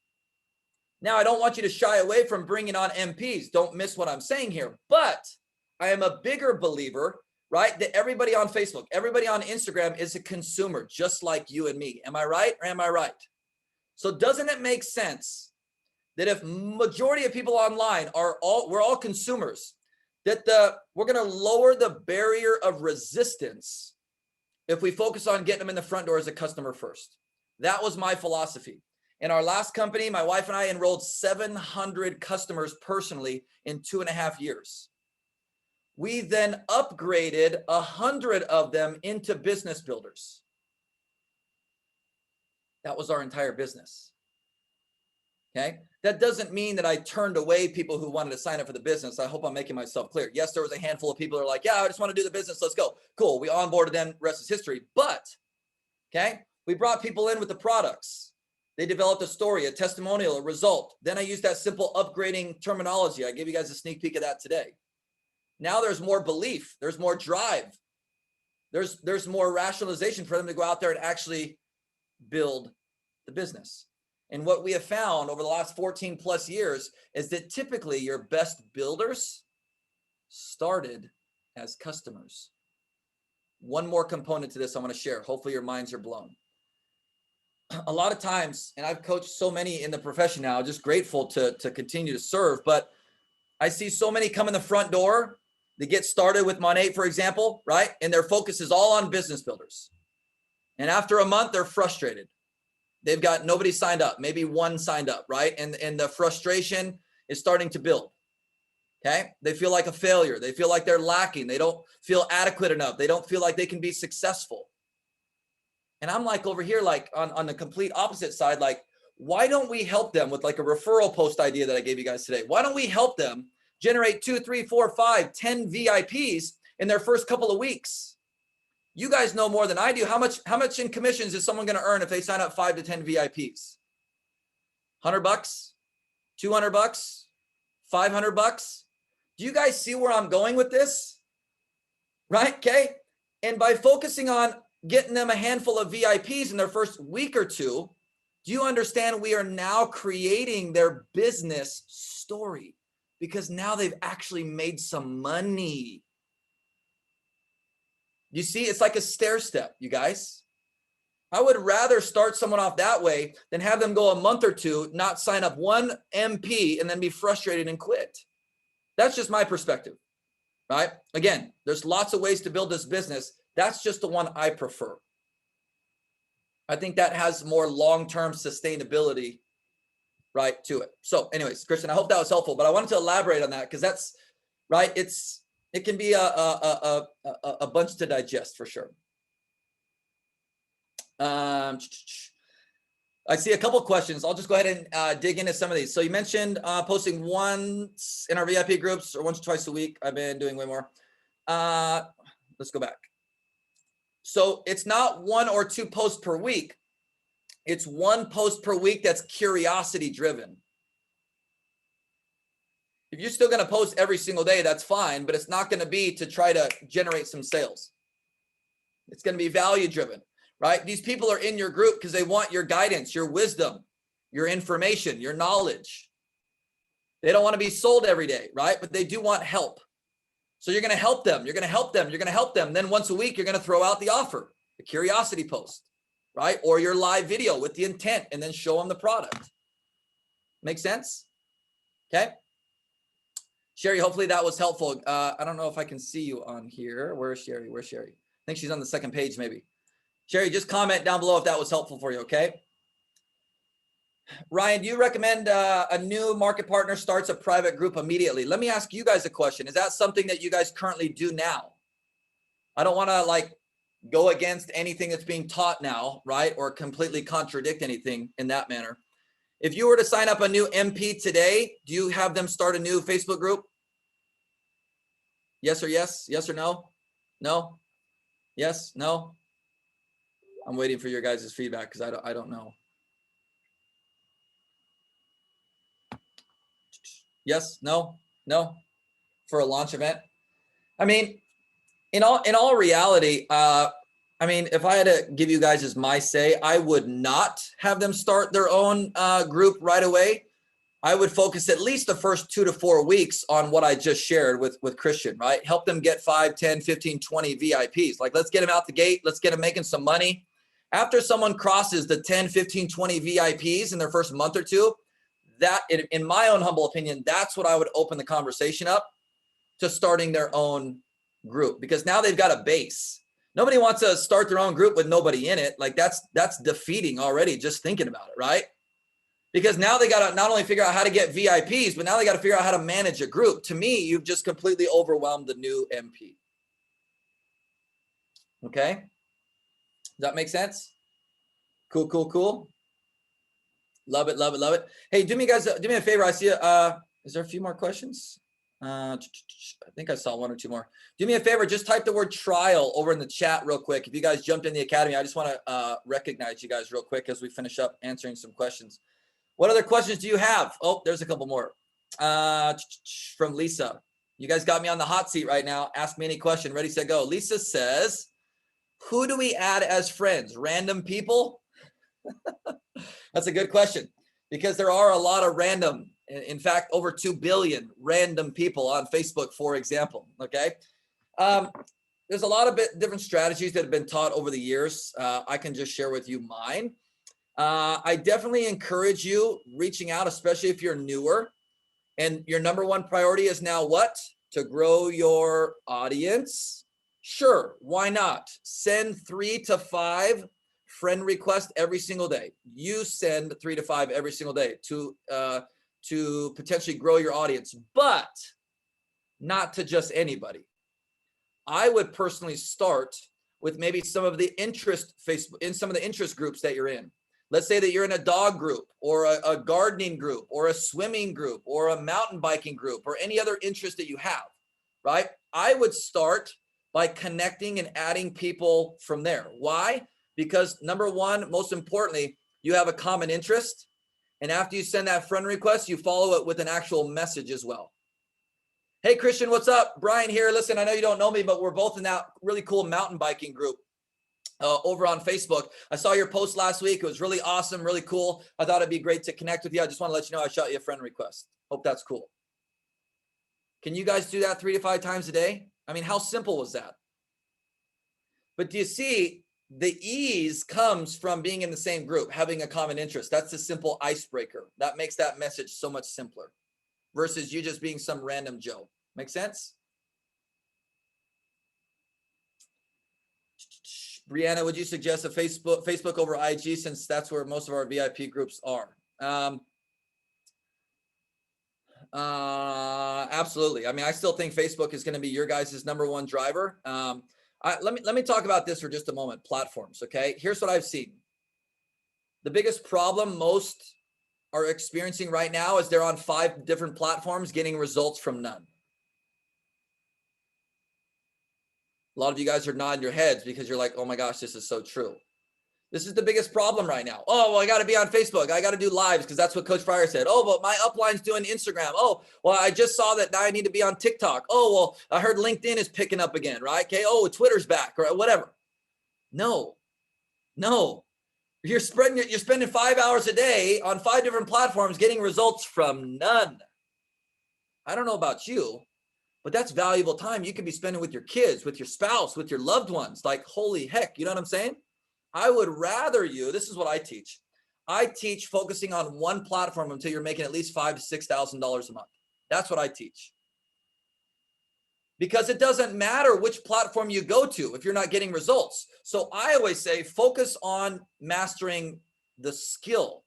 Now, I don't want you to shy away from bringing on MPs. Don't miss what I'm saying here. But I am a bigger believer right? That everybody on Facebook, everybody on Instagram is a consumer, just like you and me. Am I right or am I right? So doesn't it make sense that if majority of people online we're all consumers, that we're going to lower the barrier of resistance if we focus on getting them in the front door as a customer first? That was my philosophy. In our last company, my wife and I enrolled 700 customers personally in 2.5 years. We then upgraded 100 of them into business builders. That was our entire business. Okay. That doesn't mean that I turned away people who wanted to sign up for the business. I hope I'm making myself clear. Yes, there was a handful of people who are like, yeah, I just want to do the business. Let's go. Cool. We onboarded them. Rest is history. But, okay, we brought people in with the products. They developed a story, a testimonial, a result. Then I used that simple upgrading terminology. I gave you guys a sneak peek of that today. Now there's more belief. There's more drive. There's more rationalization for them to go out there and actually build the business. And what we have found over the last 14 plus years is that typically your best builders started as customers. One more component to this I want to share. Hopefully your minds are blown. A lot of times, and I've coached so many in the profession now, just grateful to continue to serve, but I see so many come in the front door. They get started with Monat, for example, right? And their focus is all on business builders. And after a month, they're frustrated. They've got nobody signed up, maybe one signed up, right? And the frustration is starting to build. Okay. They feel like a failure. They feel like they're lacking. They don't feel adequate enough. They don't feel like they can be successful. And I'm like over here, like on the complete opposite side, like, why don't we help them with like a referral post idea that I gave you guys today? Why don't we help them generate 2, 3, 4, 5, 10 VIPs in their first couple of weeks? You guys know more than I do. How much in commissions is someone going to earn if they sign up 5 to 10 VIPs? $100, $200, $500. Do you guys see where I'm going with this? Right? Okay. And by focusing on getting them a handful of VIPs in their first week or two, do you understand we are now creating their business story? Because now they've actually made some money. You see, it's like a stair step, you guys. I would rather start someone off that way than have them go a month or two, not sign up one MP, and then be frustrated and quit. That's just my perspective, right? Again, there's lots of ways to build this business. That's just the one I prefer. I think that has more long-term sustainability, right, to it. So anyways, Christian, I hope that was helpful, but I wanted to elaborate on that because that's, right, it can be a bunch to digest for sure. I see a couple of questions. I'll just go ahead and dig into some of these. So you mentioned posting once in our VIP groups or once or twice a week. I've been doing way more. Let's go back. So it's not 1 or 2 posts per week. It's 1 post per week that's curiosity driven. If you're still going to post every single day, that's fine, but it's not going to be to try to generate some sales. It's going to be value driven, right? These people are in your group because they want your guidance, your wisdom, your information, your knowledge. They don't want to be sold every day, right? But they do want help. So you're going to help them. You're going to help them. You're going to help them. Then once a week, you're going to throw out the offer, the curiosity post, right? Or your live video with the intent and then show them the product. Make sense? Okay. Sherry, hopefully that was helpful. I don't know if I can see you on here. Where's Sherry? Where's Sherry? I think she's on the second page, maybe. Sherry, just comment down below if that was helpful for you, okay? Ryan, do you recommend a new market partner starts a private group immediately? Let me ask you guys a question. Is that something that you guys currently do now? I don't want to like go against anything that's being taught now, right? Or completely contradict anything in that manner. If you were to sign up a new MP today, do you have them start a new Facebook group? Yes or yes? Yes or no? No? Yes? No? I'm waiting for your guys' feedback because I don't know. Yes? No? No? For a launch event? I mean, in all reality, I mean, if I had to give you guys my say, I would not have them start their own group right away. I would focus at least the first 2 to 4 weeks on what I just shared with Christian, right? Help them get 5, 10, 15, 20 VIPs. Like, let's get them out the gate. Let's get them making some money. After someone crosses the 10, 15, 20 VIPs in their first month or two, that, in my own humble opinion, that's what I would open the conversation up to starting their own group, because now they've got a base. Nobody wants to start their own group with nobody in it. Like, that's defeating already, just thinking about it, right? Because now they got to not only figure out how to get VIPs, but now they got to figure out how to manage a group. To me, you've just completely overwhelmed the new MP. Okay? Does that make sense? Cool, cool, cool. Love it, love it, love it. Hey, do me a favor. I see, is there a few more questions? I think I saw 1 or 2 more. Do me a favor, just type the word trial over in the chat real quick. If you guys jumped in the academy, I just want to recognize you guys real quick as we finish up answering some questions. What other questions do you have? Oh, there's a couple more. From Lisa. You guys got me on the hot seat right now. Ask me any question. Ready, set, go. Lisa says, who do we add as friends? Random people? That's a good question, because there are a lot of random, in fact, over 2 billion random people on Facebook, for example. Okay. There's a lot of different strategies that have been taught over the years. I can just share with you mine. I definitely encourage you reaching out, especially if you're newer and your number one priority is now what? To grow your audience. Sure. Why not? Send 3 to 5 friend requests every single day. You send 3 to 5 every single day to potentially grow your audience, but not to just anybody. I would personally start with maybe some of the interest groups that you're in. Let's say that you're in a dog group or a gardening group or a swimming group or a mountain biking group or any other interest that you have, right? I would start by connecting and adding people from there. Why? Because number one, most importantly, you have a common interest. And after you send that friend request, you follow it with an actual message as well. Hey, Christian, what's up? Brian here. Listen, I know you don't know me, but we're both in that really cool mountain biking group over on Facebook. I saw your post last week. It was really awesome, really cool. I thought it'd be great to connect with you. I just want to let you know I shot you a friend request. Hope that's cool. Can you guys do that 3 to 5 times a day? I mean, how simple was that? But do you see, the ease comes from being in the same group, having a common interest. That's a simple icebreaker. That makes that message so much simpler versus you just being some random Joe. Make sense? Brianna, would you suggest a Facebook over IG, since that's where most of our VIP groups are? Absolutely. I mean, I still think Facebook is going to be your guys' number one driver. Let me talk about this for just a moment. Platforms. Okay. Here's what I've seen. The biggest problem most are experiencing right now is they're on 5 different platforms getting results from none. A lot of you guys are nodding your heads because you're like, oh my gosh, this is so true. This is the biggest problem right now. Oh, well, I got to be on Facebook. I got to do lives because that's what Coach Fryer said. Oh, but my upline's doing Instagram. Oh, well, I just saw that now I need to be on TikTok. Oh, well, I heard LinkedIn is picking up again, right? Okay. Oh, Twitter's back or whatever. No. You're spending 5 hours a day on 5 different platforms getting results from none. I don't know about you, but that's valuable time you could be spending with your kids, with your spouse, with your loved ones. Like, holy heck, you know what I'm saying? I would rather you, this is what I teach. I teach focusing on one platform until you're making at least $5,000 to $6,000 a month. That's what I teach. Because it doesn't matter which platform you go to if you're not getting results. So I always say, focus on mastering the skill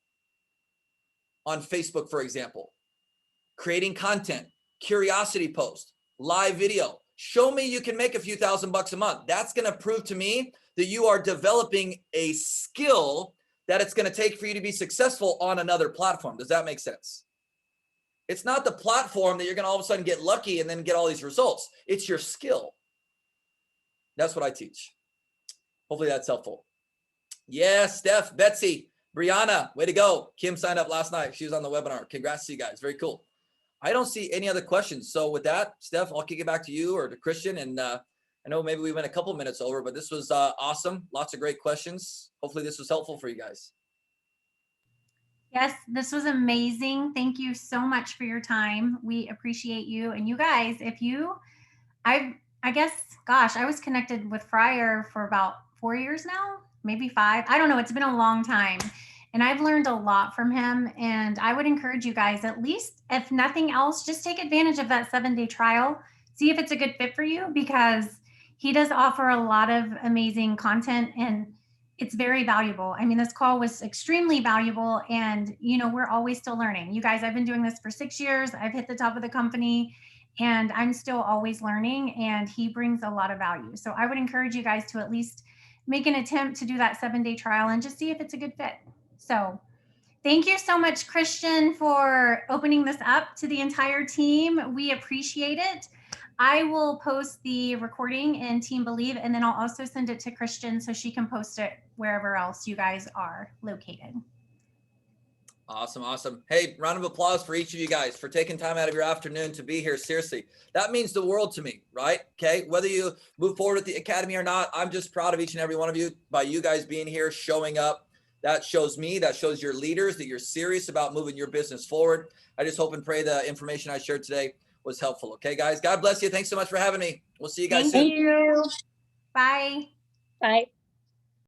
on Facebook, for example, creating content, curiosity post, live video. Show me you can make a few $1,000s a month. That's going to prove to me that you are developing a skill that it's going to take for you to be successful on another platform. Does that make sense? It's not the platform that you're going to all of a sudden get lucky and then get all these results. It's your skill. That's what I teach. Hopefully that's helpful. Yeah, Steph, Betsy, Brianna, way to go. Kim signed up last night. She was on the webinar. Congrats to you guys. Very cool. I don't see any other questions. So with that, Steph, I'll kick it back to you or to Christian. And I know maybe we went a couple minutes over, but this was awesome. Lots of great questions. Hopefully this was helpful for you guys. Yes, this was amazing. Thank you so much for your time. We appreciate you. And you guys, I guess, gosh, I was connected with Fryer for about 4 years now, maybe 5. I don't know. It's been a long time. And I've learned a lot from him. And I would encourage you guys, at least, if nothing else, just take advantage of that 7-day trial. See if it's a good fit for you, because he does offer a lot of amazing content, and it's very valuable. I mean, this call was extremely valuable, and we're always still learning. You guys, I've been doing this for 6 years. I've hit the top of the company, and I'm still always learning, and he brings a lot of value. So I would encourage you guys to at least make an attempt to do that 7-day trial and just see if it's a good fit. So thank you so much, Christian, for opening this up to the entire team. We appreciate it. I will post the recording in Team Believe, and then I'll also send it to Christian so she can post it wherever else you guys are located. Awesome. Awesome. Hey, round of applause for each of you guys for taking time out of your afternoon to be here. Seriously, that means the world to me, right? Okay. Whether you move forward with the academy or not, I'm just proud of each and every one of you by you guys being here, showing up. That shows me, that shows your leaders that you're serious about moving your business forward. I just hope and pray the information I shared today was helpful. Okay, guys. God bless you. Thanks so much for having me. We'll see you guys soon. Thank you. Bye. Bye.